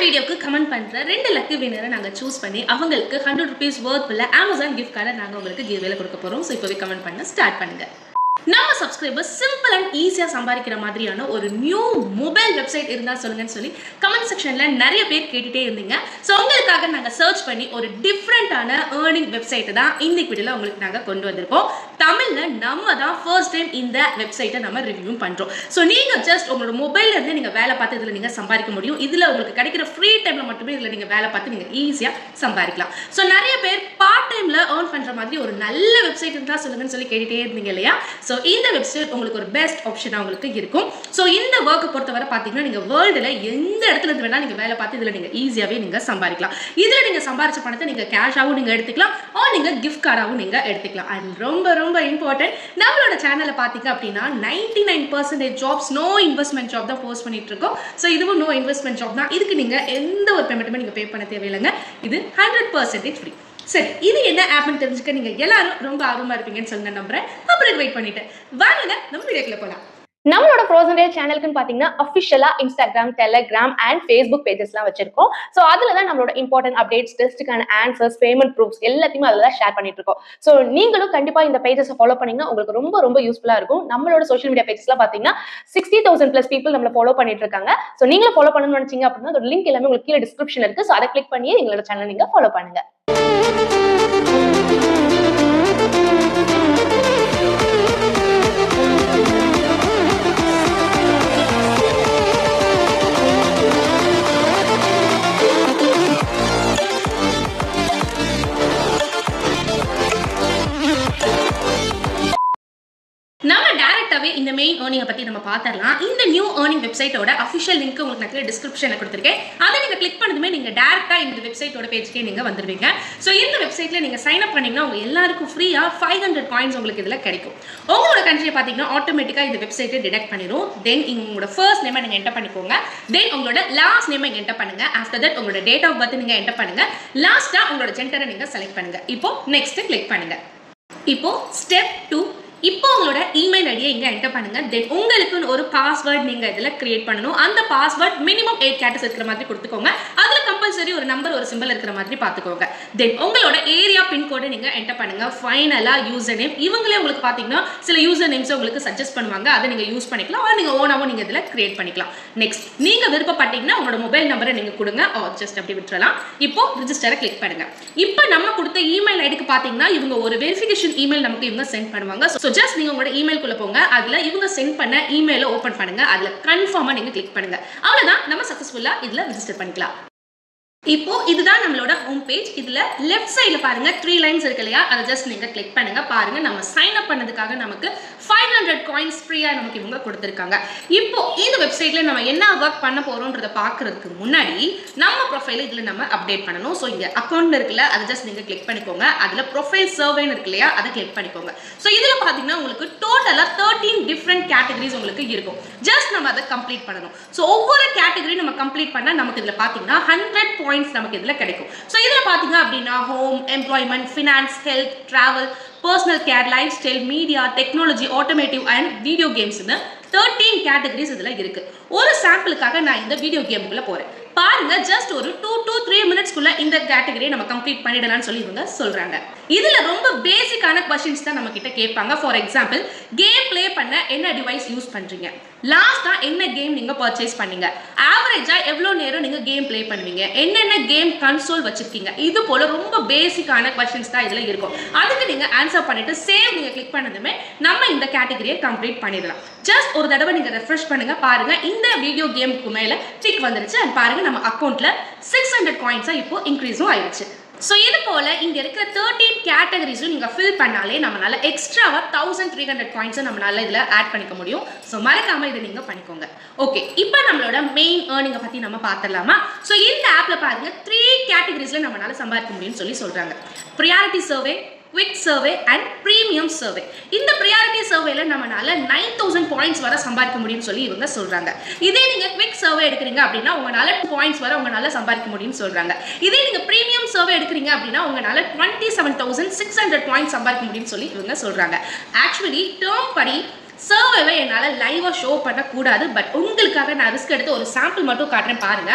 வீடியோக்கு கமெண்ட் பண்ற 2 லக்கி வின்னரை நாங்க சூஸ் பண்ணி அவங்களுக்கு 100 rupees worth உள்ள Amazon gift card நாங்க உங்களுக்கு giveaway கொடுக்க போறோம். சோ இப்போவே கமெண்ட் பண்ண ஸ்டார்ட் பண்ணுங்க. நம்ம சப்ஸ்கிரைபர்ஸ் சிம்பிள் அண்ட் ஈஸியா சம்பாதிக்கிற மாதிரியான ஒரு நியூ மொபைல் வெப்சைட் இருந்தா சொல்லுங்கன்னு சொல்லி கமெண்ட் செக்ஷன்ல நிறைய பேர் கேட்டுட்டே இருந்தீங்க. சோ உங்களுக்காக நாங்க சர்ச் பண்ணி ஒரு டிஃபரெண்டான ஏர்னிங் வெப்சைட் தான் இந்த வீடியோல உங்களுக்கு நாங்க கொண்டு வந்திருக்கோம். தமிழ்ல நம்ம தான் ஃபர்ஸ்ட் டைம் இந்த வெப்சைட்டை நம்ம ரிவ்யூ பண்றோம். சோ நீங்க ஜஸ்ட் உங்களோட மொபைல்ல இருந்து நீங்க வேலை பார்த்து இதுல நீங்க சம்பாதிக்க முடியும். இதுல உங்களுக்கு கிடைக்கிற ஃப்ரீ டைம்ல மட்டுமே இதுல நீங்க வேலை பார்த்து நீங்க ஈஸியா சம்பாதிக்கலாம். சோ நிறைய பேர் பார்ட் டைம்ல ஏர்ன் பண்ற மாதிரி ஒரு நல்ல வெப்சைட் இருந்தா சொல்லுங்கன்னு சொல்லி கேட்டுட்டே இருந்தீங்க இல்லையா? சோ இந்த வெப்சைட் உங்களுக்கு ஒரு பெஸ்ட் ஆப்ஷனா உங்களுக்கு இருக்கும். சோ இந்த வர்க்க பொறுத்தவரை பாத்தீங்கன்னா நீங்க வேர்ல்டுல எந்த இடத்துல இருந்து வேணா நீங்க வேலை பார்த்து இதுல நீங்க ஈஸியாவே நீங்க சம்பாதிக்கலாம். இதுல நீங்க சம்பாதிச்ச பணத்தை நீங்க கேஷாவும் நீங்க எடுத்துக்கலாம், நீங்க கிஃப்ட் கார்டாவும் நீங்க எடுத்துக்கலாம். அண்ட் ரொம்ப ரொம்ப இம்பார்ட்டன்ட், நம்மளோட சேனல்ல பாத்தீங்க அப்படின்னா 99% ஜாப்ஸ் நோ இன்வெஸ்ட்மெண்ட் ஜாப் தான் போஸ்ட் பண்ணிட்டு இருக்கோம். சோ இதுவும் நோ இன்வெஸ்ட்மெண்ட் ஜாப் தான். இதுக்கு நீங்க எந்த ஒரு பேமெண்ட்டுமே நீங்க பே பண்ண தேவையில்லைங்க. இது 100% ஃப்ரீ. சரி, இது என்ன ஆப்னு தெரிஞ்சுக்க நீங்க எல்லாரும் ரொம்ப ஆர்வமா இருப்பீங்கன்னு சொல்லி நான் நம்புறேன். அப்புறம் வெயிட் பண்ணிட்டு வாங்க நம்ம வீடியோக்குள்ள போலாம். நம்மளோட ஃப்ரோசன் டே சேனலுக்குன்னு பாத்தீங்கன்னா அஃபிஷியலா இன்ஸ்டாகிராம், டெலிகிராம் அண்ட் ஃபேஸ்புக் பேஜஸ்லாம் வச்சிருக்கோம். ஸோ அதுல தான் நம்மளோட இம்பார்ட்டன்ட் அப்டேட்ஸ், டெஸ்ட்டுக்கான ஆன்சர்ஸ், பேமெண்ட் ப்ரூஃப்ஸ் எல்லாத்தையுமே அதில் தான் ஷேர் பண்ணிட்டு இருக்கோம். ஸோ நீங்களும் கண்டிப்பா இந்த பேஜஸை ஃபாலோ பண்ணீங்கன்னா உங்களுக்கு ரொம்ப ரொம்ப யூஸ்ஃபுல்லா இருக்கும். நம்மளோட சோஷியல் மீடியா பேஜஸ்லாம் பாத்தீங்கன்னா 60,000+ பீப்புள் நம்மள ஃபாலோ பண்ணிட்டு இருக்காங்க. ஸோ நீங்களும் ஃபாலோ பண்ணணும்னு நினைச்சீங்க அப்படின்னா அதோட லிங்க் எல்லாமே உங்களுக்கு கீழே டிஸ்கிரிப்ஷன் இருக்கு. ஸோ அதை கிளிக் பண்ணி எங்களோட சேனல் நீங்க ஃபாலோ பண்ணுங்க. நம்ம டைரக்டாவே இந்த மெயின் ஏர்னிங்கை பத்தி நம்ம பார்த்தரலாம். இந்த நியூ ஏர்னிங் வெப்சைட்டோட அஃபிஷியல் லிங்க் உங்களுக்கு நான் டிஸ்கிரிப்ஷன்ல கொடுத்திருக்கேன். அதை நீங்க கிளிக் பண்ணதுமே நீங்க டைரக்டா இந்த வெப்சைட்டோட பேஜ்க்கே நீங்க வந்துருவீங்க. சோ இந்த வெப்சைட்ல நீங்க சைன் அப் பண்ணீங்கன்னா உங்க எல்லாருக்கும் ஃப்ரீயா 500 காயின்ஸ் உங்களுக்கு இதுல கிடைக்கும். உங்களோட கண்ட்ரியை பாத்தீங்கன்னா ஆட்டோமேட்டிக்கா இந்த வெப்சைட்டை டிடெக்ட் பண்ணிடும். தென் உங்களோட ஃபர்ஸ்ட் நேமை நீங்க என்டர் பண்ணிக்கோங்க. தென் உங்களோட லாஸ்ட் நேமை என்டர் பண்ணுங்க. ஆஃப்டர் தட் உங்களோட டேட் ஆஃப் பர்த் நீங்க என்டர் பண்ணுங்க. லாஸ்டா உங்களோட ஜெண்டரை நீங்க செலக்ட் பண்ணுங்க. இப்போ நெக்ஸ்ட் கிளிக் பண்ணுங்க. இப்போ ஸ்டெப் 2, இப்போ உங்களோட இமெயில் ஐடியை இங்க என்டர் பண்ணுங்க. தென் உங்களுக்கு ஒரு பாஸ்வேர்ட் நீங்க இதுல கிரியேட் பண்ணணும். அந்த பாஸ்வேர்ட் மினிமம் 8 கேரக்டர்ஸ் இருக்கிற மாதிரி கொடுத்துக்கோங்க. அதுல கம்பல்சரி ஒரு நம்பர் ஒரு சிம்பிள் இருக்கிற மாதிரி பாத்துக்கோங்க. தென் உங்களோட ஏரியா பின் கோடை நீங்க என்டர் பண்ணுங்க. ஃபைனலா யூசர் நேம், இவங்களே உங்களுக்கு பாத்தீங்கன்னா சில யூசர் நேம்ஸ் உங்களுக்கு சஜஸ்ட் பண்ணுவாங்க. அதை நீங்க யூஸ் பண்ணிக்கலாம். நீங்க ஓனாவும் நீங்க இதுல கிரியேட் பண்ணிக்கலாம். நெக்ஸ்ட் நீங்க விருப்பப்பட்டீங்கன்னா உங்களோட மொபைல் நம்பரை நீங்க கொடுங்க. ஜஸ்ட் அப்படி விட்டுறலாம். இப்போ ரிஜிஸ்டரை கிளிக் பண்ணுங்க. இப்போ நம்ம கொடுத்த இமெயில் ஐடிக்கு பாத்தீங்கன்னா இவங்க ஒரு வெரிஃபிகேஷன் இமெயில் நமக்கு இவங்க சென்ட் பண்ணுவாங்க. ஜஸ்ட் நீங்க உங்களோட இமெயிலுக்குள்ள போங்க. அதுல இவங்க சென்ட் பண்ண இமெயிலை ஓபன் பண்ணுங்க. அதுல கன்ஃபார்மா நீங்க கிளிக் பண்ணுங்க. அவ்வளவுதான், நம்ம சக்சஸ்ஃபுல்லா இதுல ரெஜிஸ்டர் பண்ணிக்கலாம். இப்போ இதுதான் நம்மளோட ஹோம் பேஜ். இதுல லெஃப்ட் சைடுல பாருங்க 3 லைன்ஸ் இருக்கு இல்லையா? அதை ஜஸ்ட் நீங்க கிளிக் பண்ணுங்க. பாருங்க நம்ம சைன் அப் பண்ணதுக்காக நமக்கு 500 காயின்ஸ் ஃப்ரீயா நமக்கு இவங்க கொடுத்திருக்காங்க. இப்போ இந்த வெப்சைட்ல நம்ம என்ன ஒர்க் பண்ண போறோம்ன்றத பாக்குறதுக்கு முன்னாடி நம்ம ப்ரொஃபைல் இதுல நம்ம அப்டேட் பண்ணணும். சோ இங்க அக்கவுண்ட் இருக்குல்ல, அதை ஜஸ்ட் நீங்க கிளிக் பண்ணிக்கோங்க. அதுல ப்ரொஃபைல் சர்வேன்னு இருக்கு இல்லையா? அதை கிளிக் பண்ணிக்கோங்க. சோ இதுல பாத்தீங்கன்னா உங்களுக்கு டோட்டலா 13 டிஃபரெண்ட் கேட்டகரிஸ் உங்களுக்கு இருக்கும். ஜஸ்ட் நம்ம அதை கம்ப்ளீட் பண்ணணும். சோ ஒவ்வொரு கேட்டகரி நம்ம கம்ப்ளீட் பண்ணா நமக்கு இதுல பாத்தீங்கன்னா 100 பாயிண்ட்ஸ் நமக்கு இதுல கிடைக்கும். சோ இதுல பாத்தீங்க அப்படின்னா home, employment, finance, health, travel, personal care, life style, media, technology, automotive and video கேம்ஸ்னு 13 கேட்டகரிஸ் இதுல இருக்கு. ஒரு சாம்பிளுக்காக நான் இந்த வீடியோ கேமுக்குள்ள போறேன். பாருங்க, ஜஸ்ட் ஒரு 2 to 3 மினிட்ஸ்க்குள்ள இந்த கேட்டகரியை நம்ம கம்ப்ளீட் பண்ணிடலாம்னு சொல்லி இவங்க சொல்றாங்க. இதுல ரொம்ப பேசிக்கான क्वेश्चंस தான் நம்ம கிட்ட கேட்பாங்க. ஃபார் எக்ஸாம்பிள், கேம் ப்ளே பண்ண என்ன டிவைஸ் யூஸ் பண்றீங்க, லாஸ்டா என்ன கேம் நீங்க பர்ச்சேஸ் பண்ணீங்க, ஆவரேஜா எவ்வளவு நேரம் நீங்க கேம் ப்ளே பண்ணுவீங்க, என்னென்ன கேம் கன்சோல் வச்சிருக்கீங்க, இது போல ரொம்ப பேசிக்கான क्वेश्चंस தான் இதுல இருக்கும். அதுக்கு நீங்க ஆன்சர் பண்ணிட்டு சேவ் நீங்க கிளிக் பண்ணதுமே நம்ம இந்த கேட்டகரியை கம்ப்ளீட் பண்ணிடலாம். ஜஸ்ட் ஒரு தடவை நீங்க ரெஃப்ரெஷ் பண்ணுங்க. பாருங்க, இந்த வீடியோ கேமுக்கு மேல டிக் வந்துருச்சு. அண்ட் பாருங்க, நம்ம அக்கவுண்ட்ல 600 காயின்ஸா இப்போ இன்க்ரீஸும் ஆயிடுச்சு. சோ இது போல இங்க இருக்கிற 13 கேட்டகரிஸும் நீங்க ஃபில் பண்ணாலே நம்மளால எக்ஸ்ட்ராவா 1300 காயின்ஸ் நம்மளால இதுல ஆட் பண்ணிக்க முடியும். சோ மறக்காம இதை நீங்க பண்ணிக்கோங்க. ஓகே, இப்போ நம்மளோட மெயின் ஏர்னிங்கை பத்தி நம்ம பார்த்தரலாமா? சோ இந்த ஆப்ல பாருங்க 3 கேட்டகரிஸ்ல நம்மளால சம்பாதிக்க முடியும்னு சொல்லி சொல்றாங்க. Priority survey, quick survey and premium survey. இந்த ப்ரியாரிட்டி சர்வேல நம்மளால 9000 பாயிண்ட்ஸ் வரை சம்பாதிக்க முடியும்னு சொல்லி இவங்க சொல்றாங்க. இதே நீங்க குவிக் சர்வே எடுக்கிறீங்க அப்படின்னா உங்களால 2 பாயிண்ட்ஸ் வரை உங்களால சம்பாதிக்க முடியும்னு சொல்றாங்க. இதே நீங்க பிரீமியம் சர்வே எடுக்கிறீங்க அப்படின்னா உங்களால 27600 பாயிண்ட்ஸ் சம்பாதிக்க முடியும்னு சொல்லி இவங்க சொல்றாங்க. ஆக்சுவலி டேர்ம் படி சர்வேவை என்னால் லைவாக ஷோ பண்ணக்கூடாது, பட் உங்களுக்காக நான் ரிஸ்க் எடுத்து ஒரு சாம்பிள் மட்டும் காட்டுறேன் பாருங்க.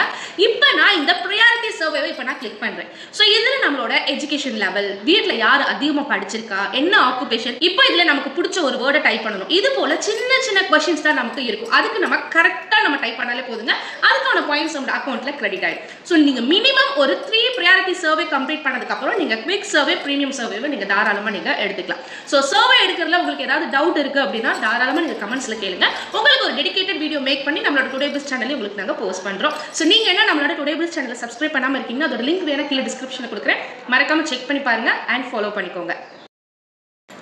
இப்போ நான் இந்த ப்ரையாரிட்டி சர்வேவை இப்போ நான் கிளிக் பண்ணுறேன். ஸோ இதில் நம்மளோட எஜுகேஷன் லெவல், வீட்டில் யார் அதிகமாக படிச்சிருக்கா, என்ன ஆக்குபேஷன், இப்போ இதில் நமக்கு பிடிச்ச ஒரு வேர்டை டைப் பண்ணணும். இது போல சின்ன சின்ன கொஸ்டின்ஸ் தான் நமக்கு இருக்கும். அதுக்கு நம்ம கரெக்டாக நம்ம டைப் பண்ணாலே போதுங்க, அதுக்கான பாயிண்ட்ஸ் நம்ம அக்கௌண்ட்டில் கிரெடிட் ஆகிடும். ஸோ நீங்கள் மினிமம் ஒரு 3 ப்ரையாரிட்டி சர்வே கம்ப்ளீட் பண்ணதுக்கப்புறம் நீங்கள் குவிக் சர்வே, ப்ரீமியம் சர்வேவை நீங்கள் தாராளமாக நீங்கள் எடுத்துக்கலாம். ஸோ சர்வே எடுக்கிறதுல உங்களுக்கு ஏதாவது டவுட் இருக்குது அப்படின்னா தாராளமாக நீங்கள் கமெண்ட்ஸில் கேளுங்க. உங்களுக்கு ஒரு டெடிகேட்டட் வீடியோ மேக் பண்ணி நம்மளோட டுடே பிஸ் சேனலில் உங்களுக்கு நாங்கள் போஸ்ட் பண்ணுறோம். ஸோ நீங்கள் என்ன நம்மளோட டுடே பிஸ் சேனலை சப்ஸ்கிரைப் பண்ணாமல் இருக்கீங்கன்னா அதோட லிங்க் வேணா கீழே டிஸ்கிரிப்ஷனில் கொடுக்குறேன், மறக்காமல் செக் பண்ணி பாருங்க அண்ட் ஃபாலோ பண்ணிக்கோங்க.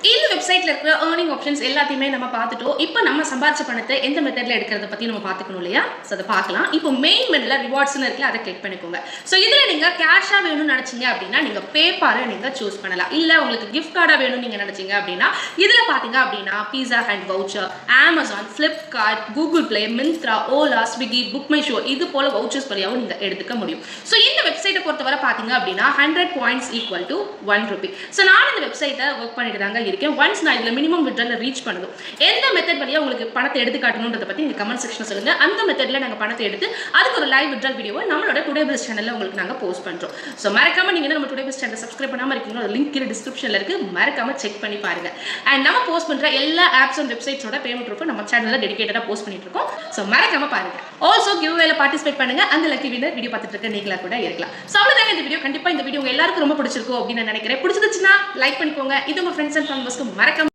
இந்த வெப்சைட்ல இருக்கிற ஏர்னிங் ஆப்ஷன்ஸ் எல்லாத்தையுமே நம்ம பார்த்துட்டோம். இப்போ நம்ம சம்பாதிச்ச பணத்தை எந்த மெத்தட்ல எடுக்கிறத பத்தி நம்ம பார்த்துக்கணும் இல்லையா? ஸோ அதை பார்க்கலாம். இப்போ மெயின் மெனுல ரிவார்ட்ஸ்னு இருக்குல்ல, அதை கிளிக் பண்ணிக்கோங்க. ஸோ இதுல நீங்க கேஷா வேணும்னு நினைச்சீங்க அப்படின்னா நீங்க பேபாலை நீங்க சூஸ் பண்ணலாம். இல்ல உங்களுக்கு கிஃப்ட் கார்டா வேணும்னு நீங்க நினைச்சீங்க அப்படின்னா இதுல பாத்தீங்க அப்படின்னா Pizza Hut voucher, Amazon, Flipkart, Google Play, Myntra, Ola, Swiggy, Book My Show இது போல வவுச்சர்ஸ் வழியாகவும் நீங்க எடுத்துக்க முடியும். ஸோ இந்த வெப்சைட்டை பொறுத்தவரை பாத்தீங்க அப்படின்னா 100 points equal to 1 Ruby. So நான் இந்த வெப்சைட்டை ஒர்க் பண்ணிட்டு தாங்க இருக்கேன். ஒன்ஸ் நான் இதுல மினிமம் விட்ரால ரீச் பண்ணதும் எந்த மெத்தட் வழியா உங்களுக்கு பணத்தை எடுத்து காட்டணும்ன்றத பத்தி நீங்க கமெண்ட் செக்ஷன்ல சொல்லுங்க. அந்த மெத்தட்ல நாங்க பணத்தை எடுத்து அதுக்கு ஒரு லைவ் விட்ரால் வீடியோவை நம்மளோட டுடே பிஸ் சேனல்ல உங்களுக்கு நாங்க போஸ்ட் பண்றோம். சோ மறக்காம நீங்க நம்ம டுடே பிஸ் சேனலை சப்ஸ்கிரைப் பண்ணாம இருக்கீங்களோ அந்த லிங்க் கீழ டிஸ்கிரிப்ஷன்ல இருக்கு, மறக்காம செக் பண்ணி பாருங்க. அண்ட் நம்ம போஸ்ட் பண்ற எல்லா ஆப்ஸ் அண்ட் வெப்சைட்ஸோட பேமெண்ட் ப்ரூஃப் நம்ம சேனல்ல டெடிகேட்டடா போஸ்ட் பண்ணிட்டு இருக்கோம். சோ மறக்காம பாருங்க. ஆல்சோ கிவ்அவேல பார்ட்டிசிபேட் பண்ணுங்க. அந்த லக்கி வின்னர் வீடியோ பார்த்துட்டு இருக்க நீங்களா கூட இருக்கலாம். சோ அவ்வளவுதான் இந்த வீடியோ. கண்டிப்பா இந்த வீடியோ உங்க எல்லாருக்கும் ரொம்ப பிடிச்சிருக்கும் அப்படின்னு நினைக்கிறேன். பிடிச்சிருந்துச்சுன்னா லைக் பண்ணிக்கோங்க. இது உங்க ஃப்ரெண்ட்ஸ் அண்ட் ஃபேமிலிஸ்க்கு மறக்காம